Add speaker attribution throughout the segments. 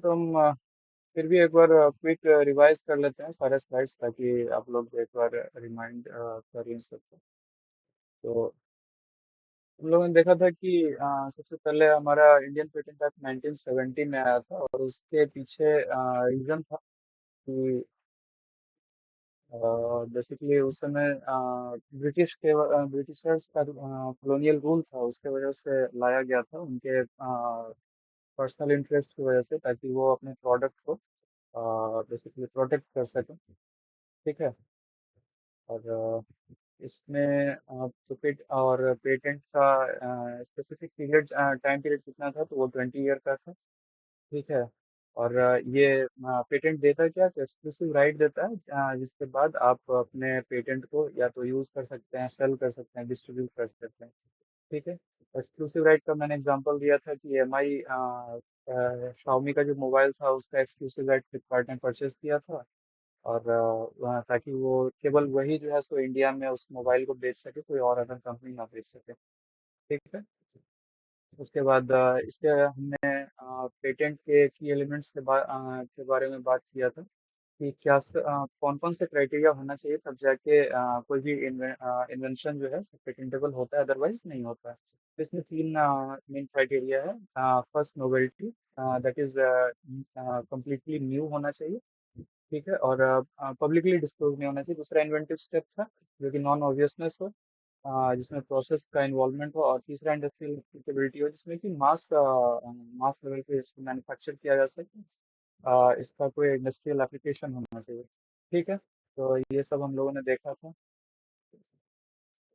Speaker 1: तो हम फिर भी एक बार क्विक रिवाइज कर लेते हैं सारे स्लाइड्स, ताकि आप लोग एक बार रिमाइंड कर ही सकते। तो हम लोगों ने देखा था कि सबसे पहले हमारा इंडियन पेटेंट एक्ट 1970 में आया था, और उसके पीछे रीजन था कि बेसिकली उस समय ब्रिटिशर्स का कॉलोनियल रूल था, उसके वजह से लाया गया था, उनके पर्सनल इंटरेस्ट की वजह से, ताकि वो अपने प्रोडक्ट को बेसिकली प्रोटेक्ट कर सकें। ठीक है। और इसमें पेटेंट का स्पेसिफिक पीरियड, टाइम पीरियड कितना था, तो वो 20 ईयर का था। ठीक है। और ये पेटेंट देता क्या, तो एक्सक्लूसिव राइट देता है, जिसके बाद आप अपने पेटेंट को या तो यूज कर सकते हैं, सेल कर सकते हैं, डिस्ट्रीब्यूट कर सकते हैं। ठीक है। एक्सक्लूसिव राइट का मैंने एग्जांपल दिया था कि एमआई शाओमी का जो मोबाइल था, उसका एक्सक्लूसिव राइट फ्लिपकार्ट ने परचेज किया था। और ताकि वो केवल वही जो है सो इंडिया में उस मोबाइल को बेच सके, कोई और अदर कंपनी ना बेच सके। ठीक है। उसके बाद इसके हमने पेटेंट के की एलिमेंट्स के बारे में बात किया था कि कौन कौन से क्राइटेरिया होना चाहिए, तब जाके कोई भी इन्वेंशन जो है पेटेंटेबल होता है, अदरवाइज नहीं होता है। तो इसमें तीन मेन क्राइटेरिया है। First, novelty, that is completely new होना चाहिए। ठीक है। और पब्लिकली डिस्क्लोज नहीं होना चाहिए। दूसरा, इन्वेंटिव स्टेप था, जो कि नॉन ऑब्वियसनेस हो, जिसमें प्रोसेस का इन्वॉल्वमेंट हो। और तीसरा, इंडस्ट्रियल एप्लीकेबिलिटी हो, जिसमें कि मास लेवल पे इसको मैन्युफैक्चर किया जा सके। इसका कोई इंडस्ट्रियल एप्लीकेशन होना चाहिए। ठीक है। तो ये सब हम लोगों ने देखा था।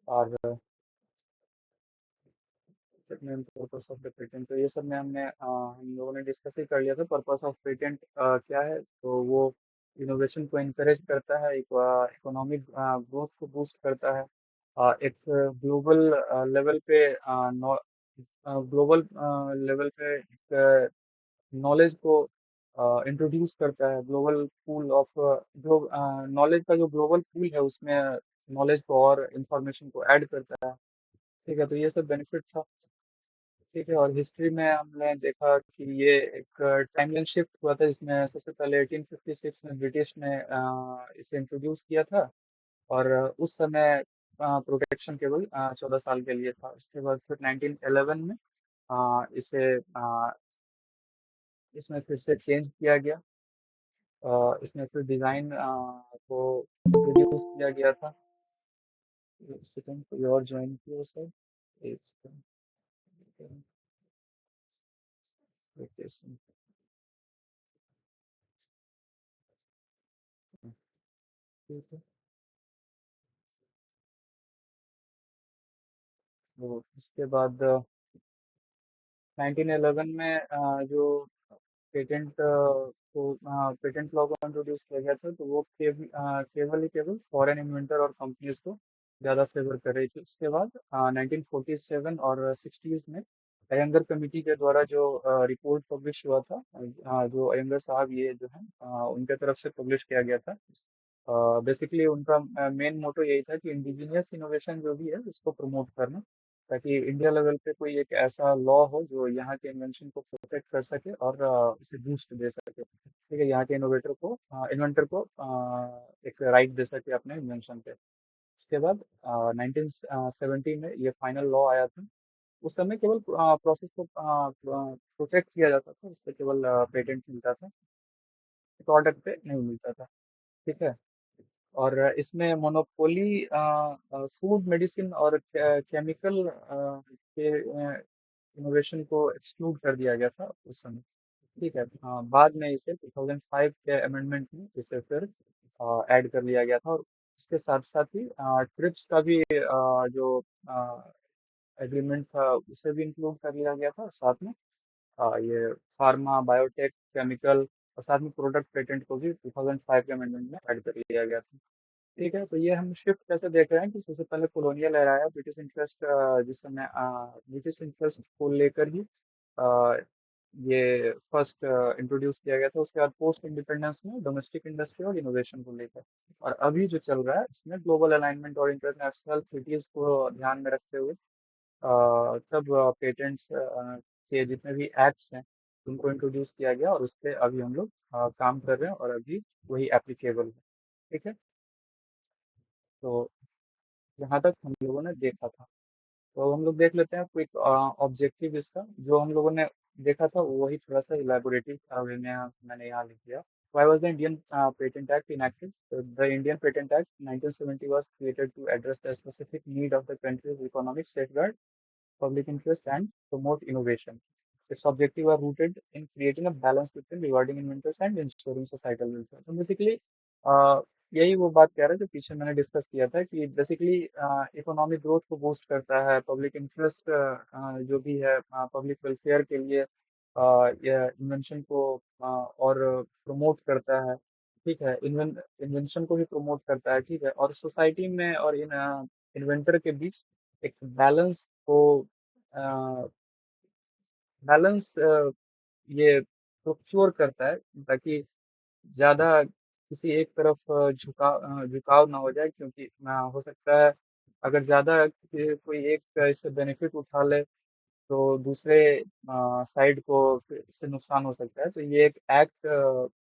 Speaker 1: और पर्पस ऑफ द पेटेंट, तो ये सब में हम लोगों ने डिस्कस ही कर लिया था। पर्पस ऑफ पेटेंट क्या है, तो वो इनोवेशन को इनकरेज करता है, इकोनॉमिक ग्रोथ को बूस्ट करता है। एक ग्लोबल लेवल पे ग्लोबल लेवल पे एक नॉलेज को इंट्रोड्यूस करता है। ग्लोबल पूल ऑफ जो नॉलेज का जो ग्लोबल पूल है, उसमें नॉलेज को और इंफॉर्मेशन को ऐड करता है। ठीक है। तो ये सब बेनिफिट था। ठीक है। और हिस्ट्री में हमने देखा कि ये एक टाइमलाइन शिफ्ट हुआ था, जिसमें सबसे पहले 1856 में ब्रिटिश ने इसे इंट्रोड्यूस किया था। और उस समय प्रोटेक्शन केवल 14 साल के लिए था। उसके बाद फिर 1911 में इसमें फिर से चेंज किया गया। इसमें फिर डिज़ाइन को इंट्रोड्यूस किया गया था। एक सेकंड, कोई और ज्वाइन किया सर। एक सेकंड। लोकेशन। ठीक है। तो इसके बाद 1911 में जो पेटेंट लॉ को इंट्रोड्यूस किया गया था, तो वो केवल ही केवल फॉरेन इन्वेंटर और कंपनीज को ज़्यादा फेवर कर रही थी। उसके बाद 1947 और 60s में अयंगर कमेटी के द्वारा जो रिपोर्ट पब्लिश हुआ था, जो अयंगर साहब ये जो है उनके तरफ से पब्लिश किया गया था। बेसिकली उनका मेन मोटो यही था कि इंडिजीनियस इनोवेशन जो भी है उसको प्रमोट करना, ताकि इंडिया लेवल पे कोई एक ऐसा लॉ हो जो यहाँ के इन्वेंशन को प्रोटेक्ट कर सके और उसे बूस्ट दे सके। ठीक है। यहाँ के इन्वेंटर को एक राइट दे सके अपने इन्वेंशन पे। उसके बाद 1970 में ये फाइनल लॉ आया था। उस समय केवल प्रोसेस को प्रोटेक्ट किया जाता था, उस पर केवल पेटेंट मिलता था, प्रोडक्ट पे नहीं मिलता था। ठीक है। और इसमें मोनोपोली फूड, मेडिसिन और केमिकल के इनोवेशन को एक्सक्लूड कर दिया गया था उस समय। ठीक है। बाद में इसे 2005 के अमेंडमेंट में इसे फिर ऐड कर लिया गया था। और इसके साथ साथ ही ट्रिप्स का भी जो एग्रीमेंट था, उसे भी इंक्लूड कर लिया गया था साथ में। ये फार्मा, बायोटेक, केमिकल और साथ में प्रोडक्ट पेटेंट को भी 2005 के अमेंडमेंट में ऐड कर लिया गया था। ठीक है। तो ये हम शिफ्ट कैसे देख रहे हैं कि सबसे पहले कॉलोनियल एरा आया, ब्रिटिश इंटरेस्ट, जिस समय ब्रिटिश इंटरेस्ट को लेकर ही अ, ये फर्स्ट इंट्रोड्यूस किया गया था। उसके बाद पोस्ट इंडिपेंडेंस में डोमेस्टिक इंडस्ट्री और इनोवेशन को लेकर। और अभी जो चल रहा है इसमें ग्लोबल अलाइनमेंट और इंटरनेशनल ट्रीटीज को ध्यान में रखते हुए तब पेटेंट्स के जितने भी एक्ट्स हैं, उनको इंट्रोड्यूस किया गया और उस पे अभी हम लोग काम कर रहे हैं और अभी वही एप्लीकेबल है। ठीक है। तो यहाँ तक हम लोगों ने देखा था। तो हम लोग देख लेते हैं क्विक ऑब्जेक्टिव इसका जो हम लोगों ने देखा था वही थोड़ा सा इलेबोरेटिव वे में मैंने यहाँ लिख दिया। Why was the Indian Patent Act enacted? So the Indian Patent Act 1970 was created to address the specific need of the country's economic safeguard public interest and promote innovation. Its objective are rooted in creating a balance between rewarding inventors and ensuring societal welfare. So basically यही वो बात कह रहा है जो पीछे मैंने discuss किया था कि बेसिकली इकोनॉमिक ग्रोथ को बूस्ट करता है, पब्लिक इंटरेस्ट जो भी है पब्लिक वेलफेयर के लिए यह इन्वेंशन को और प्रमोट करता है। ठीक है, इन्वेंशन को भी प्रमोट करता है। ठीक है, और सोसाइटी में और इन इन्वेंटर के बीच एक बैलेंस ये प्रोक्योर करता है ताकि ज्यादा किसी एक तरफ झुकाव ना हो जाए क्योंकि हो सकता है अगर ज्यादा कोई एक इससे बेनिफिट उठा ले तो दूसरे साइड को फिर इससे नुकसान हो सकता है। तो ये एक एक्ट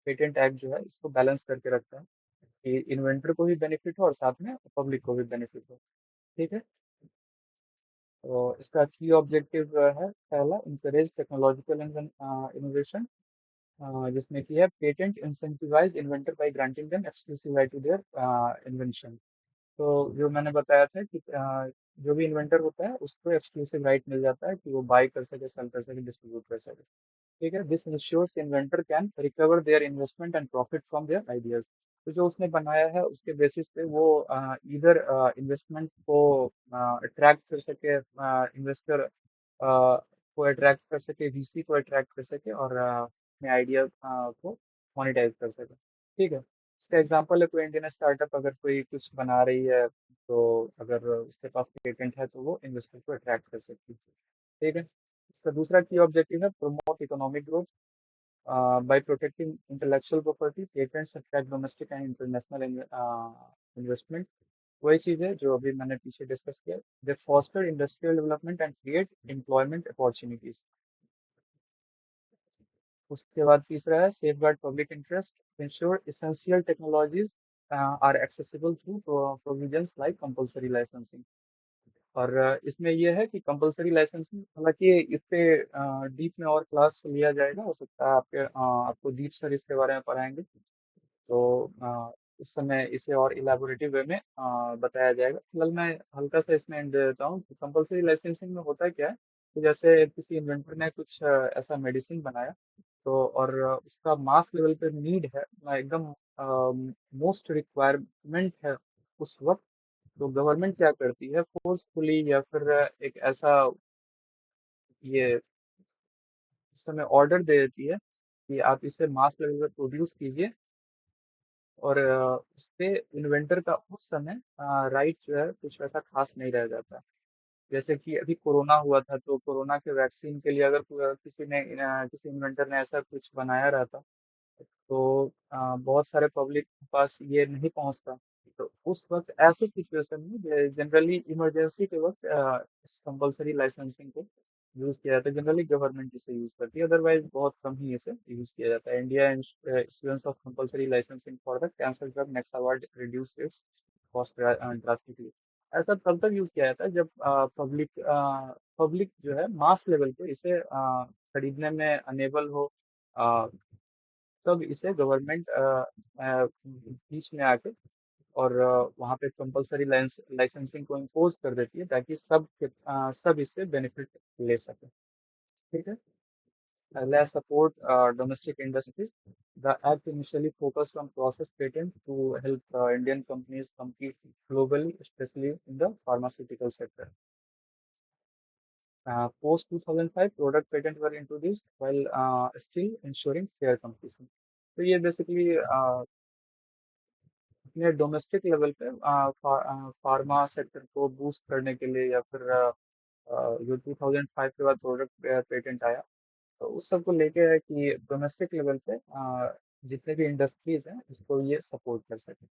Speaker 1: पेटेंट एक्ट जो है इसको बैलेंस करके रखता है कि इन्वेंटर को भी बेनिफिट हो और साथ में पब्लिक को भी बेनिफिट हो। ठीक है। तो इसका की ऑब्जेक्टिव है पहला इंकरेज टेक्नोलॉजिकल इनोवेशन जिसमें कि है patent incentivize inventor by granting them exclusive right to their invention. तो जो मैंने बताया था कि जो भी इन्वेंटर होता है उसको एक्सक्लूसिव राइट मिल जाता है कि वो बाय कर सके, सेल कर सके, डिस्ट्रीब्यूट कर सके। ठीक है, this ensures inventor can recover their investment and profit from their ideas. तो जो उसने बनाया है उसके बेसिस पे वो इधर इन्वेस्टमेंट को अट्रैक्ट कर सके, इन्वेस्टर को अट्रैक्ट कर सके, वीसी को अट्रैक्ट कर सके और अपने आइडिया को मोनेटाइज कर सके। ठीक है, इसका एग्जांपल है कोई इंडियन स्टार्टअप अगर कोई कुछ बना रही है तो अगर उसके पास पेटेंट है तो वो इन्वेस्टर को अट्रैक्ट कर सकती है। ठीक है, इसका दूसरा की ऑब्जेक्टिव है promote economic growth by protecting intellectual property, patents attract domestic and international investment। वही चीज है जो अभी मैंने पीछे डिस्कस किया। They foster industrial development and create employment opportunities. उसके बाद तीसरा है safeguard public interest, ensure essential technologies are accessible through provisions like compulsory licensing. और इसमें यह है कि कंपलसरी लाइसेंसिंग, हालांकि इस पे डीप में और क्लास लिया जाएगा, हो सकता है आपको डीप सर इसके बारे में पढ़ाएंगे तो उस समय इसे और इलेबोरेटिव वे में बताया जाएगा। फिलहाल मैं हल्का सा इसमें एंड दे देता हूँ कि कंपलसरी लाइसेंसिंग में होता क्या है कि जैसे किसी इन्वेंटर ने कुछ ऐसा मेडिसिन बनाया तो और उसका मास लेवल पे नीड है, एकदम मोस्ट रिक्वायरमेंट है उस वक्त। तो गवर्नमेंट क्या करती है फोर्सफुली या फिर एक ऐसा ये उस समय ऑर्डर दे देती है कि आप इसे मास लेवल पर प्रोड्यूस कीजिए और उस पे इन्वेंटर का उस समय राइट जो है कुछ वैसा खास नहीं रह जाता। जैसे कि अभी कोरोना हुआ था तो कोरोना के वैक्सीन के लिए अगर किसी इन्वेंटर ने ऐसा कुछ बनाया रहता तो बहुत सारे पब्लिक के पास ये नहीं पहुंचता। तो उस वक्त ऐसे सिचुएशन में जनरली इमरजेंसी के वक्त इस कंपलसरी लाइसेंसिंग को यूज किया जाता है। जनरली गवर्नमेंट इसे यूज करती है, अदरवाइज बहुत कम ही इसे यूज किया जाता है। India issuance of compulsory licensing for the cancer drug Nexavar reduce its cost drastically. ऐसा तब तक यूज किया जाता है जब पब्लिक जो है मास लेवल पे इसे खरीदने में अनेबल हो, तब इसे गवर्नमेंट बीच में आके और वहाँ पे कंपलसरी लाइसेंसिंग को इम्पोज कर देती है ताकि सब इससे बेनिफिट ले सके। ठीक है, अगला support domestic industries. The act initially focused on process patent to help Indian companies compete globally, especially in the pharmaceutical sector. Post 2005, product patent were introduced while still ensuring fair competition। तो ये basically अपने domestic level पे pharma sector को boost करने के लिए या फिर जो 2005 के बाद प्रोडक्ट पेटेंट आया तो उस सब को लेके है कि डोमेस्टिक लेवल पे जितने भी इंडस्ट्रीज हैं उसको ये सपोर्ट कर सके।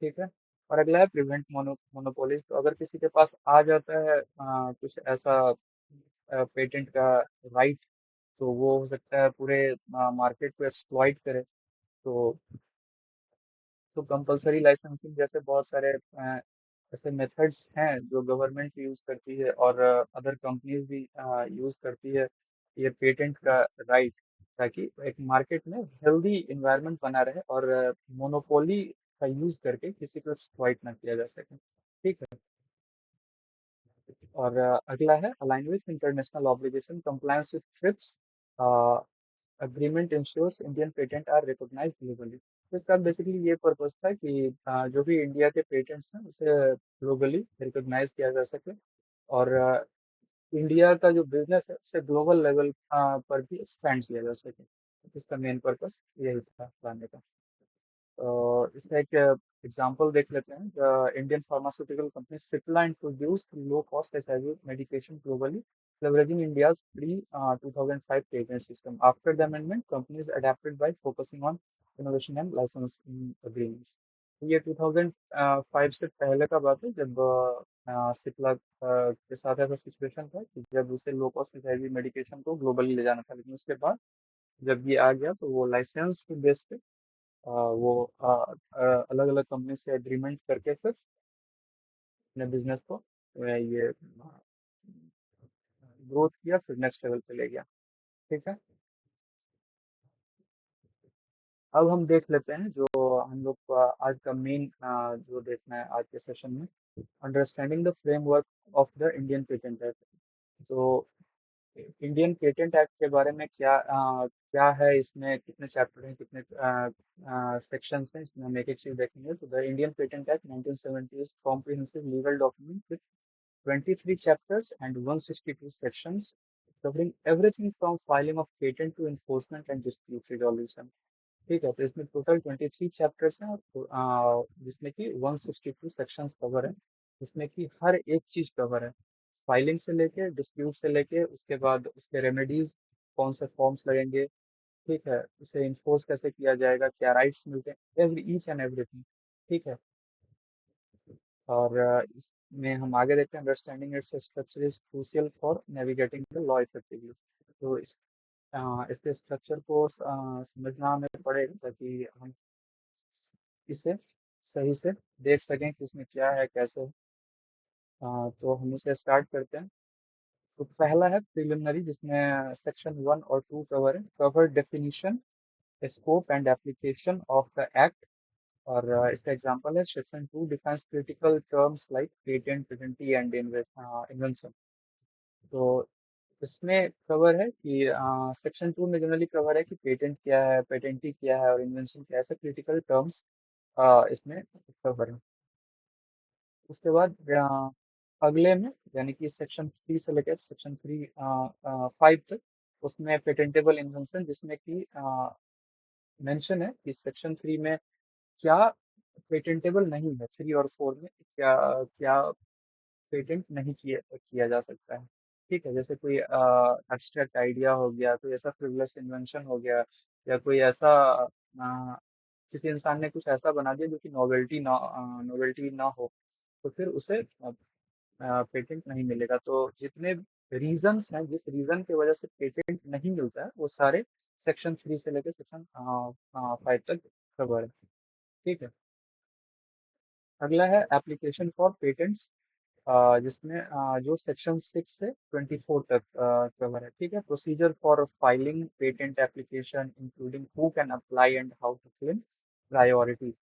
Speaker 1: ठीक है, और अगला है प्रिवेंट मोनोपोलीज। तो अगर किसी के पास आ जाता है कुछ ऐसा पेटेंट का राइट तो वो हो सकता है पूरे मार्केट को एक्सप्लॉइट करे। तो कंपलसरी लाइसेंसिंग जैसे बहुत सारे ऐसे मेथड्स हैं जो गवर्नमेंट यूज करती है और अदर कंपनीज भी यूज करती है, ये पेटेंट का राइट, ताकि एक मार्केट में हेल्दी इन्वायरमेंट बना रहे और मोनोपोली का यूज करके किसी को एक्सप्लॉइट ना किया जा सके। ठीक है। और अगला है align with international obligation compliance with TRIPS agreement ensures Indian patent are recognized globally. इसका बेसिकली ये पर्पस था कि जो भी इंडिया के पेटेंट्स हैं उसे ग्लोबली रिकॉग्नाइज किया जा सके और इंडिया का जो बिजनेस है उसे ग्लोबल लेवल पर भी एक्सपेंड किया जा सके। इसका मेन पर्पस यही था लाने का। इसका एक एग्जांपल देख लेते हैं। The Indian pharmaceutical company Cipla introduced low cost HIV medication globally leveraging India's pre-2005 patent system. After the amendment, companies adapted by focusing on innovation and licensing agreements. तो ये 2005 से पहले का बात है, जब सिप्ला के साथ ऐसा सिचुएशन था कि जब उसे लो कॉस्ट एचआईवी मेडिकेशन को ग्लोबली ले जाना था, लेकिन उसके बाद जब ये आ गया तो वो लाइसेंस के बेस पे वो अलग अलग कंपनी से एग्रीमेंट करके फिर अपने बिजनेस को ये ग्रोथ किया, फिर नेक्स्ट लेवल पे ले गया। ठीक है। अब हम देख लेते हैं जो हम लोग को आज का मेन जो देखना है आज के सेशन में, understanding the framework of the Indian patent act. तो इंडियन पेटेंट एक्ट के बारे में क्या है, इसमें कितने चैप्टर हैं, कितने सेक्शंस हैं, इसमें हम एक एक चीज देखेंगे। तो the Indian patent act 1970 is comprehensive legal document with 23 chapters and 162 sections, covering everything from filing of patent to enforcement and dispute resolution। ठीक है। तो इसमें टोटल 23 चैप्टर्स हैं और जिसमें कि 162 सेक्शंस कवर है, जिसमें कि हर एक चीज कवर है, फाइलिंग से लेके डिस्प्यूट से लेके उसके बाद उसके रेमेडीज, कौन से फॉर्म्स लगेंगे, ठीक है, उसे इन्फोर्स कैसे किया जाएगा, क्या राइट्स मिलते हैं, एवरी ईच एंड एवरीथिंग। ठीक है। और इसमें हम आगे देखते हैं, understanding its structure is crucial for navigating the law effectively. तो इसके स्ट्रक्चर को समझना हमें पड़ेगा ताकि हम इसे सही से देख सकें कि इसमें क्या है, कैसे है। तो हम इसे स्टार्ट करते हैं। तो पहला है प्रिलिमिनरी, जिसमें सेक्शन 1 और 2 कवर है, cover definition, scope and application of the act. और इसका एग्जांपल है section 2 defines critical terms like patent, patentee and invention. तो इसमें कवर है कि सेक्शन 2 में जनरली कवर है कि पेटेंट क्या है, पेटेंटी क्या है और इन्वेंशन क्या है, ऐसे क्रिटिकल टर्म्स इसमें कवर है। उसके बाद अगले में, यानी कि सेक्शन 3 से लेकर सेक्शन 5 तक, उसमें पेटेंटेबल इन्वेंशन, जिसमें कि मेंशन है कि सेक्शन 3 में क्या पेटेंटेबल नहीं है, 3 और 4 में क्या क्या पेटेंट नहीं किया किया जा सकता है। ठीक है। जैसे कोई एब्स्ट्रैक्ट आइडिया हो गया, कोई ऐसा फ्रिवलेस इन्वेंशन हो गया, या कोई ऐसा अ, किसी इंसान ने कुछ ऐसा बना दिया जो कि नोवेल्टी ना हो, तो फिर उसे पेटेंट नहीं मिलेगा। तो जितने रीजंस हैं, जिस रीजन की वजह से पेटेंट नहीं मिलता है, वो सारे सेक्शन 3 से लेकर सेक्शन 5 तक कवर है। ठीक है। अगला है एप्लीकेशन फॉर पेटेंट्स, जिसमें जो सेक्शन 6 से 24 तक कवर है। ठीक है। Procedure for filing patent application including who can apply and how to claim priority,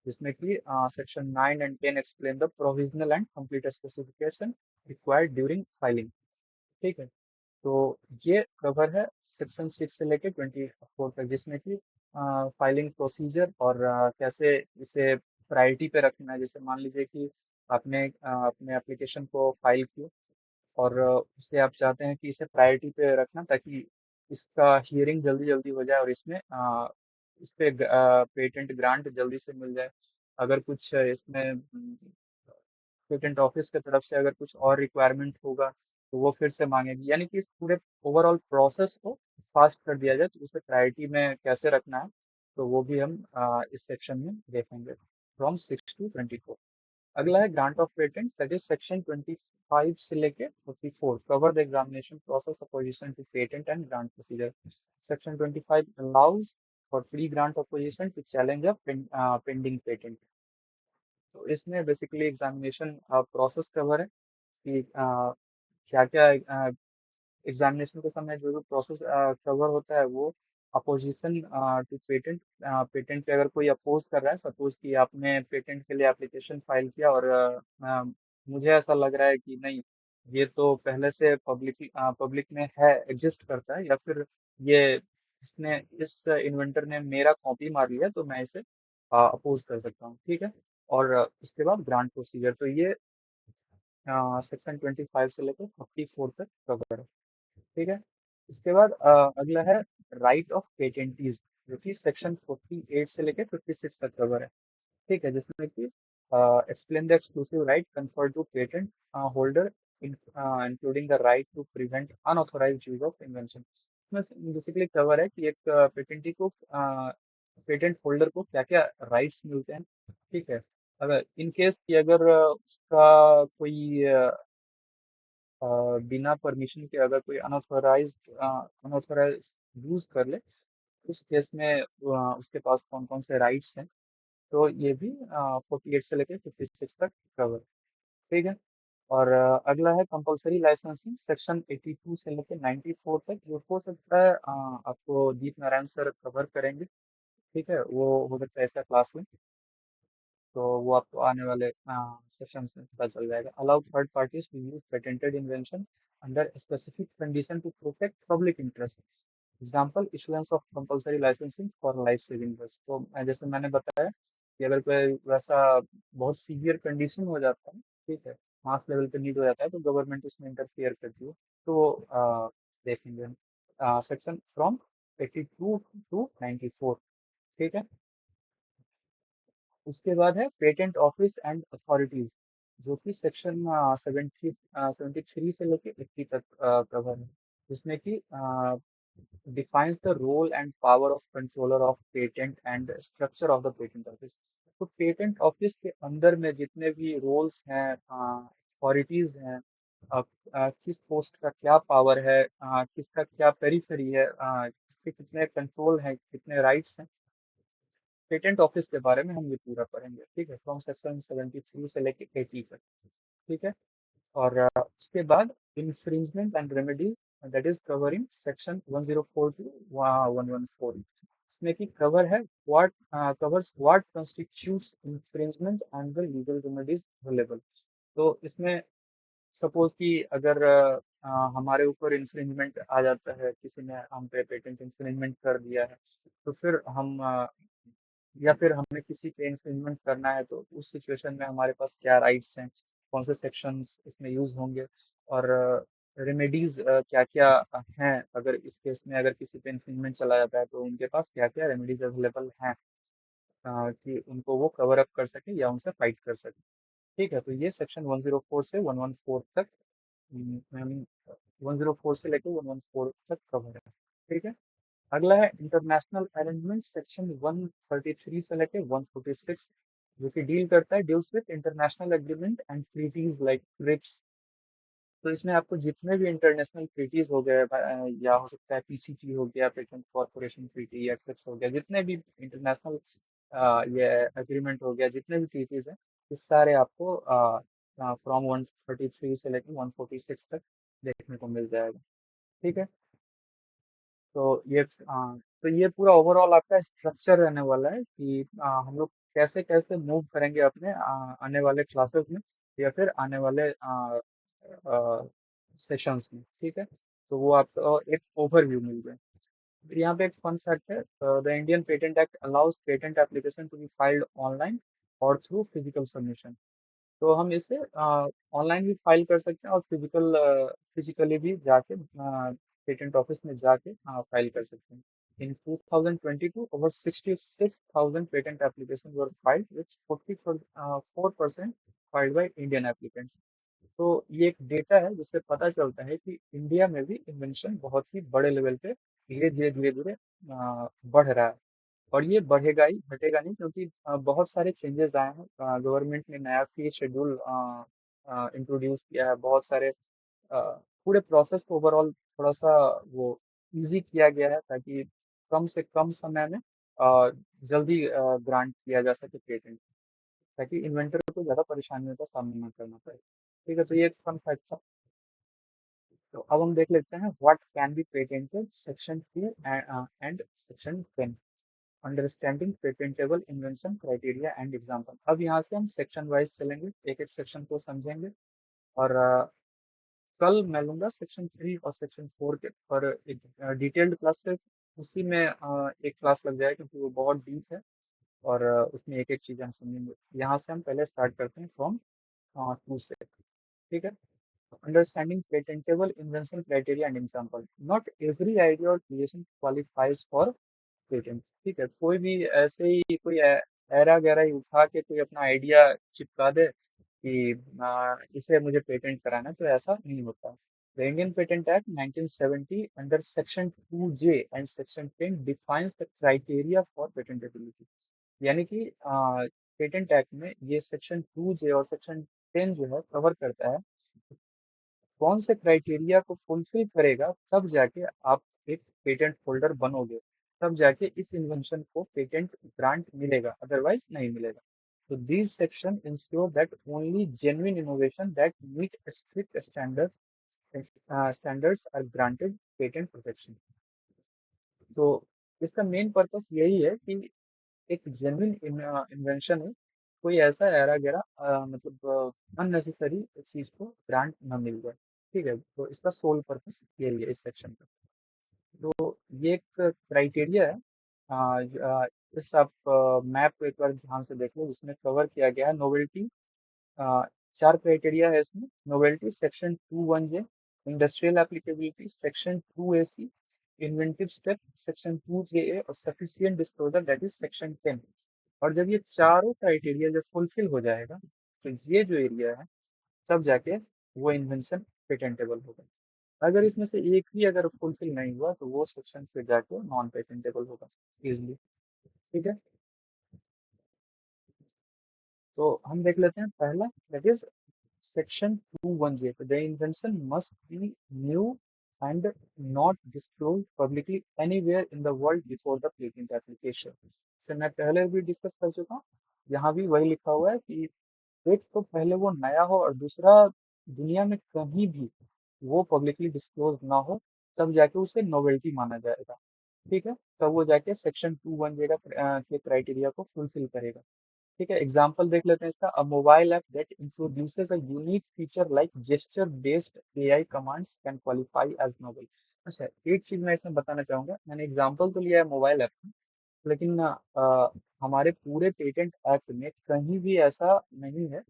Speaker 1: जिसमें कि section 9 and 10 explain the provisional and complete specification required during filing. ठीक है। तो ये कवर है सेक्शन 6 से लेके 24 तक, जिसमें कि फाइलिंग प्रोसीजर और कैसे इसे प्रायोरिटी पे रखना है। जैसे मान लीजिए कि आपने अपने एप्लीकेशन को फाइल किया और उसे आप चाहते हैं कि इसे प्रायोरिटी पे रखना, ताकि इसका हियरिंग जल्दी जल्दी हो जाए और इसमें इस पे पेटेंट ग्रांट जल्दी से मिल जाए। अगर कुछ इसमें पेटेंट ऑफिस की तरफ से अगर कुछ और रिक्वायरमेंट होगा तो वो फिर से मांगेगी, यानी कि इस पूरे ओवरऑल प्रोसेस को फास्ट कर दिया जाए, तो उसे प्रायोरिटी में कैसे रखना है, तो वो भी हम इस सेक्शन में देखेंगे फ्रॉम 6 to 24। अगला है grant of patent, that is section 25 से लेके 44 cover the examination process opposition to patent and grant procedure. Section 25 allows for pre grant opposition to challenge a pending patent. तो इसमें बेसिकली एग्जामिनेशन प्रोसेस कवर है कि क्या क्या examination के समय जो भी प्रोसेस कवर होता है वो अपोजिशन टू पेटेंट। पेटेंट पे अगर कोई अपोज कर रहा है, सपोज कि आपने पेटेंट के लिए एप्लीकेशन फाइल किया और मुझे ऐसा लग रहा है कि नहीं, ये तो पहले से पब्लिक में है, एग्जिस्ट करता है, या फिर ये इसने इस इन्वेंटर ने मेरा कॉपी मार लिया, तो मैं इसे अपोज कर सकता हूँ। ठीक है। और इसके बाद ग्रांट प्रोसीजर, तो ये सेक्शन 25 से लेकर 44 तक कवर है। ठीक है। इसके बाद अगला है राइट ऑफ पेटेंटीज, जो कि सेक्शन 48 से लेकर 56 तक कवर है। ठीक है, जिसमें कि explain the exclusive right conferred to patent holder, including the right to prevent unauthorized use of invention. इसमें बेसिकली कवर है कि एक पेटेंटी को, पेटेंट होल्डर को क्या क्या राइट्स मिलते हैं। ठीक है। अगर इन केस कि अगर उसका कोई अ, बिना परमिशन के अगर कोई अनऑथोराइज यूज कर ले, उस केस में उसके पास कौन कौन से राइट्स हैं, तो ये भी 48 से लेकर 56 तक कवर। ठीक है। और अगला है कंपलसरी लाइसेंसिंग, सेक्शन 82 से लेकर 94 तक, जो हो सकता है आपको दीप नारायण सर कवर करेंगे। ठीक है, वो हो सकता है ऐसा क्लास में, तो वो आपको आने वाले सेशंस में पता चल जाएगा। Allow third parties to use patented invention under specific condition to protect public interest. Example issuance of compulsory licensing for life saving drugs. तो जैसे मैंने बताया कि अगर कोई वैसा बहुत सीवियर कंडीशन हो जाता है, ठीक है, मास लेवल पे नीड हो जाता है, तो गवर्नमेंट उसमें इंटरफियर करती है, तो वो देखेंगे हम सेक्शन फ्रॉम 82 टू 94। ठीक है। उसके बाद है पेटेंट ऑफिस एंड अथॉरिटीज, जो कि सेक्शन 73 से लेके 80 तक कवर है, जिसमें कि defines the role and power of controller of patent and structure of the patent office। तो पेटेंट ऑफिस के अंदर में जितने भी रोल्स हैं, अथॉरिटीज हैं, किस पोस्ट का क्या पावर है, किसका क्या पेरिफेरी है, किसके कितने कंट्रोल हैं, कितने राइट्स हैं, पेटेंट ऑफिस के बारे में हम ये पूरा पढ़ेंगे। ठीक है, फ्रॉम सेक्शन 73 से लेके 80 तक। ठीक है। और उसके बाद infringement and remedies, that is covering section 104 to 114। इसमें की कवर है what covers what constitutes infringement and the legal remedies available. तो इसमें सपोज कि अगर हमारे ऊपर इंफ्रिंजमेंट आ जाता है, किसी ने हम पे पेटेंट इंफ्रिंजमेंट कर दिया है, तो फिर हम या फिर हमें किसी पे इंफ्रिंजमेंट करना है, तो उस सिचुएशन में हमारे पास क्या राइट्स हैं, कौन से सेक्शंस इसमें यूज होंगे, और रेमेडीज क्या क्या हैं, अगर इस केस में अगर किसी पे इंफ्रिंजमेंट चला जाता है, तो उनके पास क्या क्या रेमेडीज अवेलेबल हैं कि उनको वो कवर अप कर सके या उनसे फाइट कर सके। ठीक है, तो ये सेक्शन 104 से 114 तक, 104 से लेकर 114 तक कवर है। ठीक है। अगला है इंटरनेशनल अरेंजमेंट, सेक्शन 133 से लेके 146, जो कि डील करता है deals with international agreement and treaties like TRIPS. तो इसमें आपको जितने भी इंटरनेशनल ट्रीटीज हो गए, या हो सकता है पीसीटी हो गया, पेटेंट कॉर्पोरेशन ट्रीटी, या ट्रिप्स हो गया, जितने भी इंटरनेशनल ये एग्रीमेंट हो गया, जितने भी ट्रीटीज हैं, इस सारे आपको फ्रॉम 133 से लेकर 146 तक देखने को मिल जाएगा। ठीक है। तो ये पूरा ओवरऑल आपका स्ट्रक्चर रहने वाला है कि हम लोग कैसे कैसे मूव करेंगे अपने आने वाले क्लासेस में, या फिर आने वाले सेशंस में। ठीक है, तो वो आपको एक ओवरव्यू मिल गया। फिर यहाँ पे एक फन फैक्ट है, the Indian patent act allows patent application to be filed online और थ्रू फिजिकल सबमिशन। तो हम इसे ऑनलाइन भी फाइल कर सकते हैं और फिजिकली भी जाके पेटेंट ऑफिस में जाके फाइल कर सकते हैं। इन 2022 over 66,000 patent application were filed with 44% filed by Indian applicants. तो ये एक डेटा है जिससे पता चलता है कि इंडिया में भी इन्वेंशन बहुत ही बड़े लेवल पे धीरे धीरे बढ़ रहा है। और ये बढ़ेगा ही, घटेगा नहीं, क्योंकि बहुत सारे चेंजेस आए हैं। गवर्नमेंट ने नया फी शेड्यूल इंट्रोड्यूस किया है, बहुत सारे अ, पूरे प्रोसेस को ओवरऑल थोड़ा सा वो इजी किया गया है, ताकि कम से कम समय में जल्दी ग्रांट किया जा सके पेटेंट, ताकि इन्वेंटर को ज़्यादा परेशानियों का सामना ना करना पड़े। ठीक है, तो ये एक फन फैक्ट था। तो अब हम देख लेते हैं what can be patented, section 2 and section 10, understanding patentable invention criteria and example. अब यहाँ से हम सेक्शन वाइज चलेंगे, एक एक सेक्शन को समझेंगे, और कल मैं लूंगा सेक्शन 3 और सेक्शन 4 के पर एक डिटेल्ड क्लास से, उसी में एक क्लास लग जाए, क्योंकि वो बहुत डीप है, और उसमें एक एक चीज़ हम समझेंगे। यहाँ से हम पहले स्टार्ट करते हैं फ्रॉम 2 से। ठीक है, understanding patentable invention criteria and example. Not every idea और क्रिएशन क्वालिफाइज फॉर पेटेंट। ठीक है, कोई भी ऐसे ही कोई ऐरा गैरा ही उठा के कोई अपना आइडिया चिपका दे कि इसे मुझे पेटेंट कराना है, तो ऐसा नहीं होता। The Indian patent act 1970 under section 2J and section 10 defines the criteria for patentability. यानी कि पेटेंट एक्ट में ये सेक्शन 2J और सेक्शन 10 जो है कवर करता है कौन से क्राइटेरिया को फुलफिल करेगा, तब जाके आप एक पेटेंट होल्डर बनोगे, तब जाके इस इन्वेंशन को पेटेंट ग्रांट मिलेगा, अदरवाइज नहीं मिलेगा। तो this section ensure that only genuine innovation that meet strict standards are granted patent protection. तो इसका मेन पर्पस यही है कि एक जेन्युइन इन्वेंशन है, कोई ऐसा ऐरा गैरा मतलब अननेसेसरी चीज को ग्रांट न मिल जाए। ठीक है, तो इसका सोल पर्पस यही है इस सेक्शन का। तो ये एक क्राइटेरिया है। इस आप मैप को एक बार ध्यान से देख लो, जिसमें कवर किया गया है नोवेल्टी। अ, 4 क्राइटेरिया है इसमें। Novelty section 2(1)(j), industrial applicability section 2(a)(c), inventive step section 2(j)(a) और sufficient disclosure that is section 10। और जब ये चारों क्राइटेरिया जब फुलफिल हो जाएगा, तो ये जो एरिया है, तब जाके वो इन्वेंशन पेटेंटेबल होगा। अगर इसमें से एक भी अगर फुलफिल नहीं हुआ, तो वो सेक्शन फिर जाके नॉन पेटेंटेबल होगा इजिली। ठीक है, तो हम देख लेते हैं पहला, that is section 2(1)(j). The invention must be new and not disclose publicly anywhere in the world before the patent application. से मैं पहले भी डिस्कस कर चुका हूँ, यहाँ भी वही लिखा हुआ है कि एक तो पहले वो नया हो, और दूसरा दुनिया में कहीं भी वो पब्लिकली डिस्क्लोज ना हो, तब जाके उसे नोवेल्टी माना जाएगा। ठीक है, तब वो जाके सेक्शन 2(1)(j) के क्राइटेरिया को फुलफिल करेगा। ठीक है, एग्जाम्पल देख लेते हैं इसका। A mobile app that introduces a unique feature like gesture based AI commands can qualify as novel. अच्छा, एक चीज मैं इसमें बताना चाहूंगा, मैंने एग्जाम्पल तो लिया है मोबाइल ऐप का, लेकिन हमारे पूरे पेटेंट एक्ट में कहीं भी ऐसा नहीं है,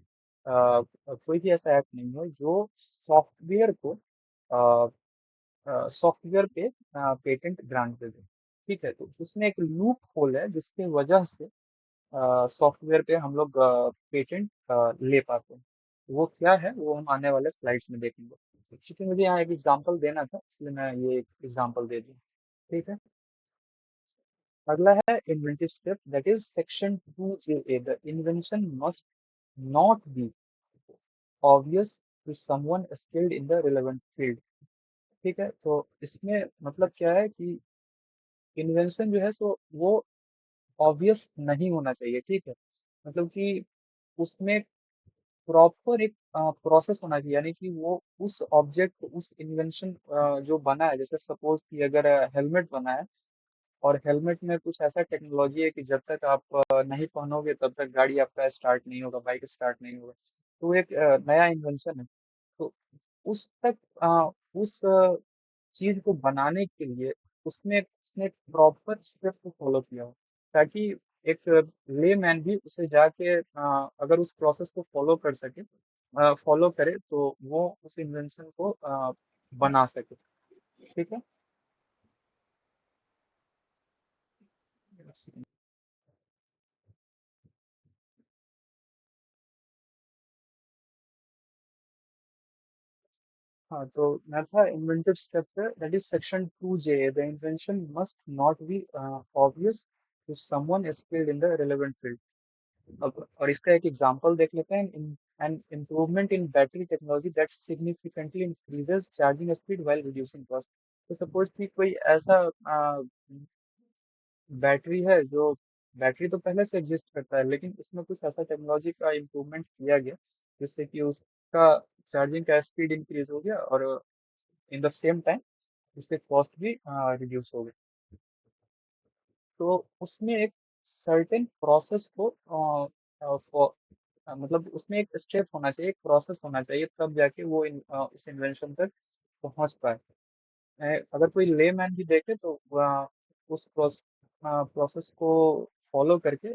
Speaker 1: कोई भी ऐसा एक्ट नहीं है जो सॉफ्टवेयर को सॉफ्टवेयर पे पेटेंट ग्रांट दे दे। ठीक है, तो उसमें एक लूप होल है, जिसकी वजह से सॉफ्टवेयर पे हम लोग पेटेंट ले पाते हैं। वो क्या है, वो हम आने वाले स्लाइड्स में देखेंगे। तो चूंकि मुझे यहाँ एक एग्जांपल देना था, इसलिए मैं ये एग्जांपल दे दूँ। ठीक है, अगला है inventive step that is section 2(j)(a). The invention must not be obvious to someone skilled in the relevant field. ठीक है, तो इसमें मतलब क्या है कि इन्वेंशन जो है, सो वो ऑब्वियस नहीं होना चाहिए। ठीक है, मतलब कि उसमें प्रॉपर एक प्रोसेस होना चाहिए, यानी कि वो उस ऑब्जेक्ट, उस इन्वेंशन जो बना है, जैसे सपोज कि अगर हेलमेट बना है, और हेलमेट में कुछ ऐसा टेक्नोलॉजी है कि जब तक आप नहीं पहनोगे, तब तक गाड़ी आपका स्टार्ट नहीं होगा, बाइक स्टार्ट नहीं होगा। तो वो एक नया इन्वेंशन है। तो उस तक उस चीज को बनाने के लिए उसमें उसने प्रॉपर स्टेप को फॉलो किया हो, ताकि एक ले मैन भी उसे जाके अगर उस प्रोसेस को फॉलो कर सके, फॉलो करे, तो वो उस इन्वेंशन को बना सके। ठीक है, हाँ, तो मैं था इन्वेंटिव स्टेप पे, that is section 2(j). The invention must not be obvious to someone skilled in the relevant field. अब और इसका एक एग्जांपल देख लेते हैं। an improvement in battery technology that significantly increases charging speed while reducing cost. तो suppose कि कोई ऐसा बैटरी है जो बैटरी तो पहले से एग्जिस्ट करता है, लेकिन उसमें कुछ ऐसा टेक्नोलॉजी का इम्प्रूवमेंट किया गया जिससे कि उसका चार्जिंग का स्पीड इंक्रीज हो गया और इन द सेम टाइम उसके कॉस्ट भी रिड्यूस हो गए। तो उसमें एक सर्टेन प्रोसेस को मतलब उसमें एक स्टेप होना चाहिए, एक प्रोसेस होना चाहिए, तब जाके वो उस इन्वेंशन तक पहुंच पाए। अगर कोई लेमैन भी देखे तो उस प्रोसेस को फॉलो करके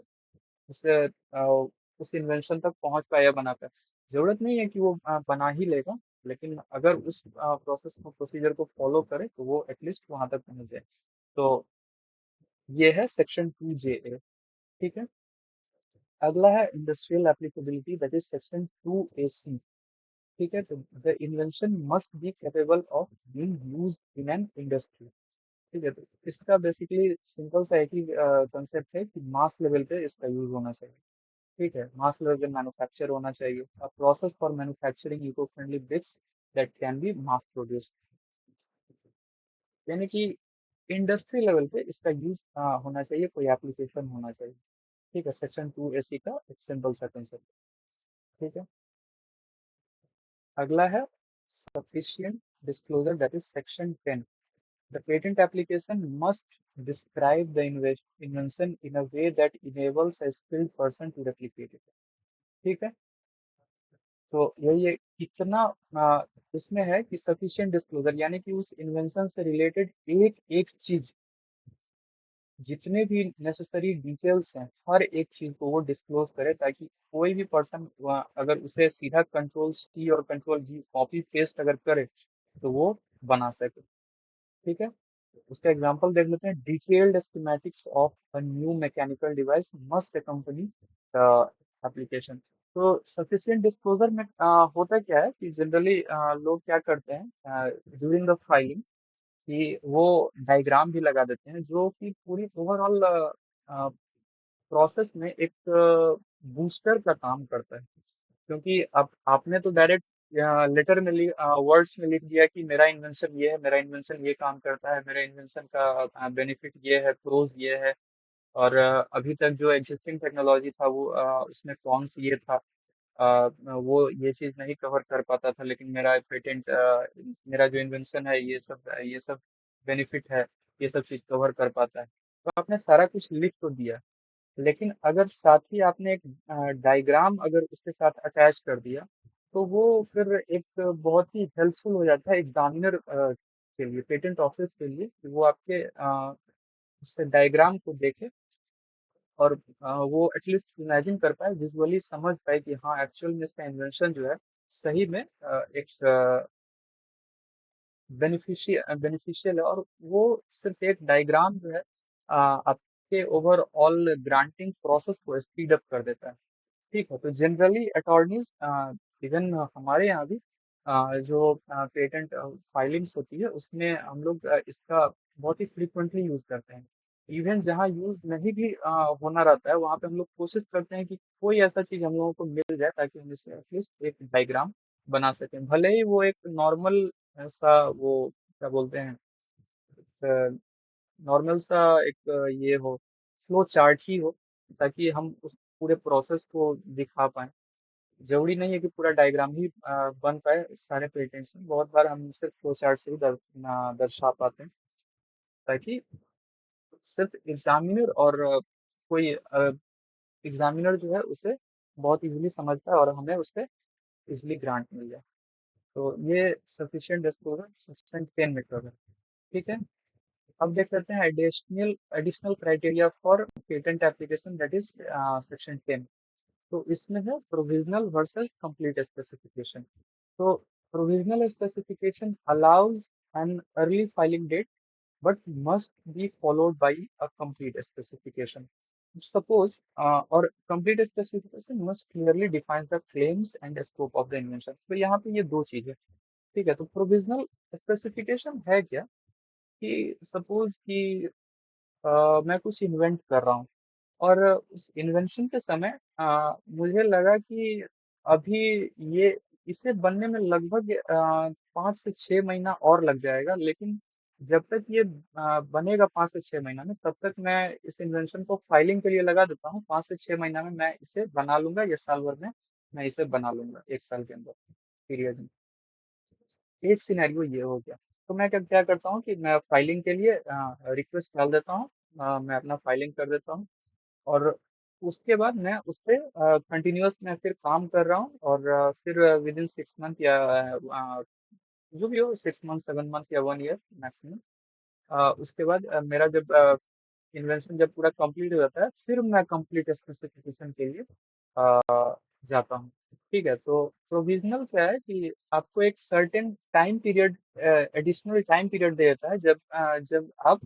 Speaker 1: उसे उस इन्वेंशन तक पहुंच पाए या बना पाए। जरूरत नहीं है कि वो बना ही लेगा, लेकिन अगर उस प्रोसेस को प्रोसीजर को फॉलो करे तो वो एटलीस्ट वहां तक पहुंच जाए। तो ये है सेक्शन 2JA। ठीक है। अगला है industrial applicability, that is section 2AC। ठीक है। तो the invention must be capable of being used in an industry. ठीक है। तो इसका बेसिकली सिंपल सा एक ही कंसेप्ट है कि मास लेवल पे इसका यूज होना चाहिए। ठीक है। मास लेवल पे मैन्युफैक्चर होना चाहिए। A process for manufacturing eco friendly bricks that can be mass produced. यानी कि इंडस्ट्री लेवल पे इसका यूज होना चाहिए, कोई एप्लीकेशन होना चाहिए। ठीक है। सेक्शन 2AC का एक सिंपल सा कंसेप्ट। ठीक है। अगला है sufficient disclosure, that is section 10. The patent application must describe the invention in a way that enables a skilled person to replicate it. ठीक है। तो यही है कितना इसमें है कि sufficient disclosure यानी कि उस इन्वेंशन से रिलेटेड एक एक चीज, जितने भी नेसेसरी डिटेल्स हैं, हर एक चीज को वो डिस्क्लोज करे, ताकि कोई भी पर्सन अगर उसे सीधा कंट्रोल C और कंट्रोल V कॉपी पेस्ट अगर करे तो वो बना सके। ठीक है। उसका एग्जांपल देख लेते हैं। Detailed schematics of a new mechanical device must accompany the application. तो सफिशिएंट डिस्क्लोजर में होता क्या है कि जनरली लोग क्या करते हैं ड्यूरिंग द फाइलिंग कि वो डायग्राम भी लगा देते हैं जो कि पूरी ओवरऑल प्रोसेस में एक बूस्टर का काम करता है। क्योंकि अब आपने तो डायरेक्ट लेटर में वर्ड्स में लिख दिया कि मेरा इन्वेंशन ये है, मेरा इन्वेंशन ये काम करता है, मेरा इन्वेंशन का बेनिफिट ये है, प्रोज ये है, और अभी तक जो एग्जिस्टिंग टेक्नोलॉजी था वो उसमें कौन सी ये था, वो ये चीज नहीं कवर कर पाता था, लेकिन मेरा पेटेंट मेरा जो इन्वेंशन है ये सब बेनिफिट है, ये सब चीज कवर कर पाता है। तो आपने सारा कुछ लिख तो दिया, लेकिन अगर साथ ही आपने एक डायग्राम अगर उसके साथ अटैच कर दिया तो वो फिर एक बहुत ही हेल्पफुल हो जाता है एग्जामिनर के लिए, पेटेंट ऑफिस के लिए, कि वो आपके उससे डायग्राम को देखे और वो एटलीस्ट इमेजिन कर पाए, विजुअली समझ पाए कि हाँ एक्चुअल में इसका इन्वेंशन जो है सही में एक बेनिफिशियल है, और वो सिर्फ एक डायग्राम जो है आपके ओवरऑल ग्रांटिंग प्रोसेस को स्पीड अप कर देता है। ठीक है। तो जनरली अटॉर्नीज इवन हमारे यहाँ भी जो पेटेंट फाइलिंग्स होती है उसमें हम लोग इसका बहुत ही फ्रिक्वेंटली यूज करते हैं। इवन जहाँ यूज नहीं भी होना रहता है वहाँ पे हम लोग कोशिश करते हैं कि कोई ऐसा चीज हम लोगों को मिल जाए ताकि हम इससे एटलीस्ट एक डायग्राम बना सकें, भले ही वो एक नॉर्मल ऐसा वो क्या बोलते हैं नॉर्मल सा एक ये हो, फ्लो चार्ट ही हो, ताकि हम उस पूरे प्रोसेस को दिखा पाए। जरूरी नहीं है कि पूरा डायग्राम ही बन पाए सारे पेटेंट्स में, बहुत बार हम सिर्फ फ्लो चार्ट से ही दर्शा पाते हैं, ताकि सिर्फ एग्जामिनर और कोई एग्जामिनर जो है उसे बहुत इजीली समझ पाए और हमें उस पर इजीली ग्रांट मिल जाए। तो ये सफिशिएंट डिस्क्लोजर सेक्शन 10 में कवर है। ठीक है। अब देख लेते हैं additional additional criteria for patent application, that is section 10। तो इसमें है प्रोविजनल वर्सेस कंप्लीट स्पेसिफिकेशन। तो provisional specification allows an early filing date but must be followed by a complete specification. Suppose or complete specification must clearly define the claims and scope of the invention. तो यहाँ पे ये दो चीजें। ठीक है। तो प्रोविजनल स्पेसिफिकेशन है क्या कि सपोज कि मैं कुछ इन्वेंट कर रहा हूँ और उस इन्वेंशन के समय मुझे लगा कि अभी ये इसे बनने में लगभग 5 से 6 महीना और लग जाएगा, लेकिन जब तक ये बनेगा 5 से 6 महीना में, तब तक मैं इस इन्वेंशन को फाइलिंग के लिए लगा देता हूँ। 5 से 6 महीना में मैं इसे बना लूंगा, ये साल भर में मैं इसे बना लूंगा, 1 साल के अंदर पीरियड में। एक सिनेरियो ये हो गया। तो मैं क्या क्या करता हूँ कि मैं फाइलिंग के लिए रिक्वेस्ट डाल देता हूँ। मैं अपना फाइलिंग कर देता हूँ, और उसके बाद मैं उस पे कंटिन्यूअस मैं फिर काम कर रहा हूँ, और फिर विद इन 6 मंथ या जो भी हो, 6 मंथ 7 मंथ या 1 ईयर मैक्सिमम। उसके बाद मेरा जब इन्वेंशन जब पूरा कंप्लीट हो जाता है, फिर मैं कंप्लीट स्पेसिफिकेशन के लिए जाता हूँ। ठीक है, तो प्रोविजनल क्या है कि आपको एक certain time period, additional time period दे देता है, जब आप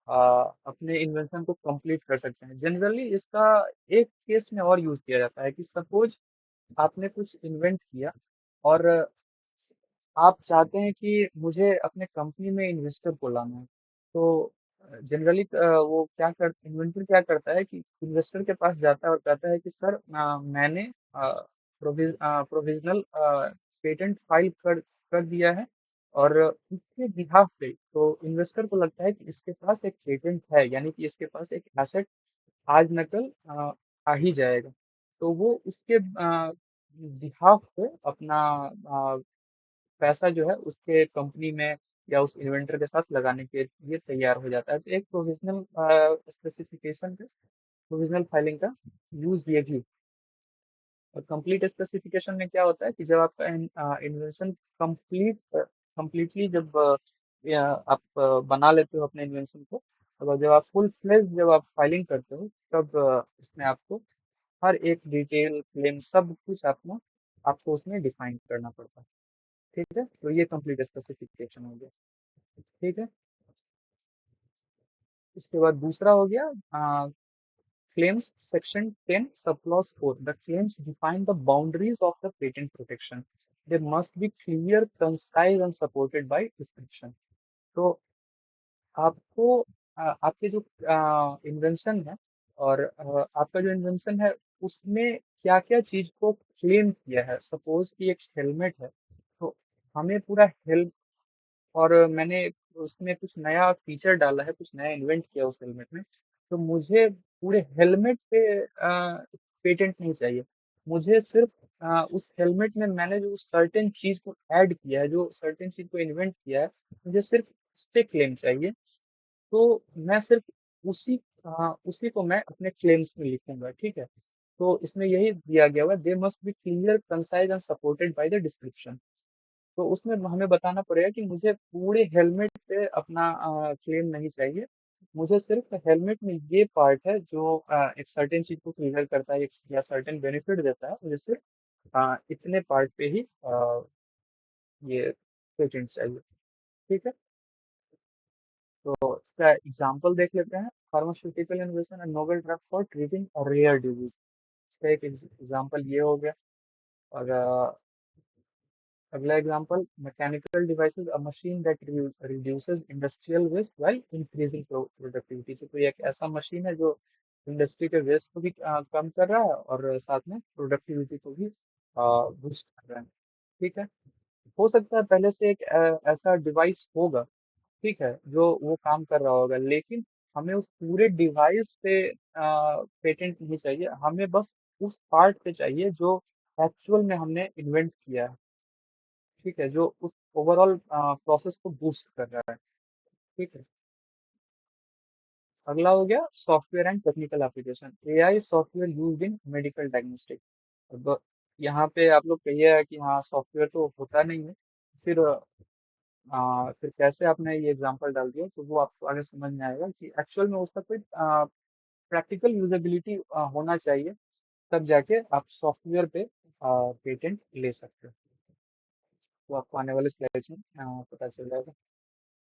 Speaker 1: अपने इन्वेंशन को कंप्लीट कर सकते हैं। जनरली इसका एक केस में और यूज किया जाता है कि सपोज आपने कुछ इन्वेंट किया, और आप चाहते हैं कि मुझे अपने कंपनी में इन्वेस्टर को लाना है। तो जनरली वो क्या कर इन्वेंटर क्या करता है कि इन्वेस्टर के पास जाता है और कहता है कि सर, मैंने प्रोविजनल पेटेंट फाइल कर दिया है, और उसके बिहाफ पे तो इन्वेस्टर को लगता है कि इसके पास एक पेटेंट है, यानी कि इसके पास एक एसेट आज नकल आ ही जाएगा। तो वो उसके बिहाफ पे अपना पैसा जो है उसके कंपनी में या उस इन्वेंटर के साथ लगाने के लिए तैयार हो जाता है। तो एक प्रोविजनल स्पेसिफिकेशन पे प्रोविजनल फाइलिंग का यूज ये भी। और कंप्लीट स्पेसिफिकेशन में क्या होता है कि जब आपका इन्वेंशन कंप्लीटली जब आप बना लेते हो अपने इन्वेंशन को, और जब आप फुल फ्लेज जब आप फाइलिंग करते हो, तब इसमें आपको हर एक डिटेल क्लेम सब कुछ आपको उसमें डिफाइन करना पड़ता है। ठीक है, तो ये कंप्लीट स्पेसिफिकेशन हो गया। ठीक है, इसके बाद दूसरा हो गया claims section 10 subclause 4. The claims define the boundaries of the patent protection. They must be clear, concise and supported by description. तो आपको आपके जो इन्वेंशन है, और आपका जो इन्वेंशन है उसमें क्या क्या चीज को क्लेम किया है। सपोज कि एक हेलमेट है, तो हमें पूरा हेल और मैंने उसमें कुछ नया फीचर डाला है, कुछ नया इन्वेंट किया उस हेलमेट में, तो मुझे पूरे हेलमेट पे पेटेंट नहीं चाहिए। मुझे सिर्फ उस हेलमेट में मैंने जो सर्टेन चीज को ऐड किया है, जो सर्टेन चीज को इन्वेंट किया है, मुझे सिर्फ उस पे क्लेम चाहिए। तो मैं सिर्फ उसी को मैं अपने क्लेम्स में लिखूंगा। ठीक है, तो इसमें यही दिया गया हुआ है, they must be clear, concise and supported by the description. तो उसमें हमें बताना पड़ेगा कि मुझे पूरे हेलमेट पे अपना क्लेम नहीं चाहिए। मुझे सिर्फ हेलमेट में ये पार्ट है जो एक सर्टेन चीज को क्लियर करता है, या सर्टेन बेनिफिट देता है, मुझे सिर्फ इतने पार्ट पे ही ये पेटेंट चाहिए। ठीक है, तो इसका एग्जांपल देख लेते हैं। Pharmaceutical innovation and novel drug for treating rare disease. इसका एक एग्जांपल ये हो गया। और अगला example, mechanical devices, a machine that reduces industrial waste while increasing productivity. तो कोई एक ऐसा मशीन है जो इंडस्ट्री के वेस्ट को भी कम कर रहा है, और साथ में प्रोडक्टिविटी को भी बूस्ट कर रहा है। ठीक है, हो सकता है पहले से एक ऐसा डिवाइस होगा, ठीक है, जो वो काम कर रहा होगा, लेकिन हमें उस पूरे डिवाइस पे पेटेंट नहीं चाहिए। हमें बस उस पार्ट पे चाहिए जो एक्चुअल में हमने इन्वेंट किया है। ठीक है, जो उस ओवरऑल प्रोसेस को बूस्ट कर रहा है। ठीक है, अगला हो गया software and technical application, AI software used in medical diagnostic. अब यहाँ पे आप लोग कहिए कि हाँ सॉफ्टवेयर तो होता नहीं है, फिर फिर कैसे आपने ये एग्जांपल डाल दिया, तो वो आपको आगे समझ में आएगा कि एक्चुअल में उसका कोई प्रैक्टिकल यूजेबिलिटी होना चाहिए, तब जाके आप सॉफ्टवेयर पे पेटेंट ले सकते हो। वो आपको आने वाले स्लाइड्स में पता चल जाएगा।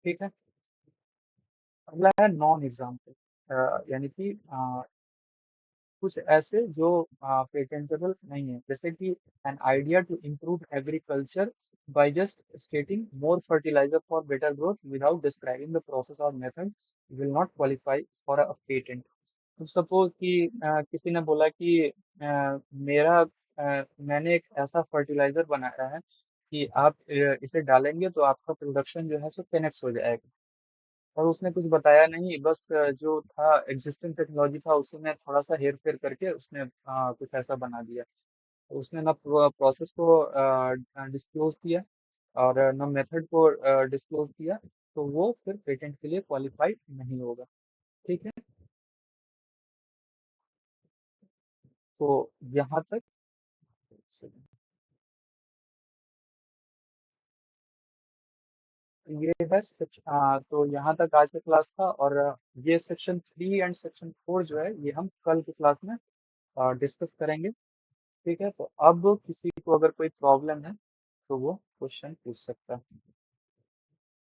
Speaker 1: ठीक है, अगला है नॉन एग्जाम्पल, यानी कि कुछ ऐसे जो पेटेंटेबल नहीं है, जैसे कि an idea to improve agriculture by just stating more fertilizer for better growth without describing the process और method will not qualify for a patent. तो सपोज कि किसी ने बोला कि मेरा मैंने एक ऐसा फर्टिलाइजर बनाया है कि आप इसे डालेंगे तो आपका प्रोडक्शन जो है सो 10x हो जाएगा। और उसने कुछ बताया नहीं, बस जो था एग्जिस्टिंग टेक्नोलॉजी था उसी में थोड़ा सा हेर फेर करके उसने कुछ ऐसा बना दिया। तो उसने ना प्रोसेस को डिस्क्लोज किया और ना मेथड को डिस्क्लोज किया, तो वो फिर पेटेंट के लिए क्वालिफाइड नहीं होगा। ठीक है। तो यहाँ तक ये है तो यहाँ तक आज का क्लास था। और ये सेक्शन 3 एंड सेक्शन 4 जो है ये हम कल की क्लास में डिस्कस करेंगे। ठीक है। तो अब किसी को अगर कोई प्रॉब्लम है तो वो क्वेश्चन पूछ सकता है।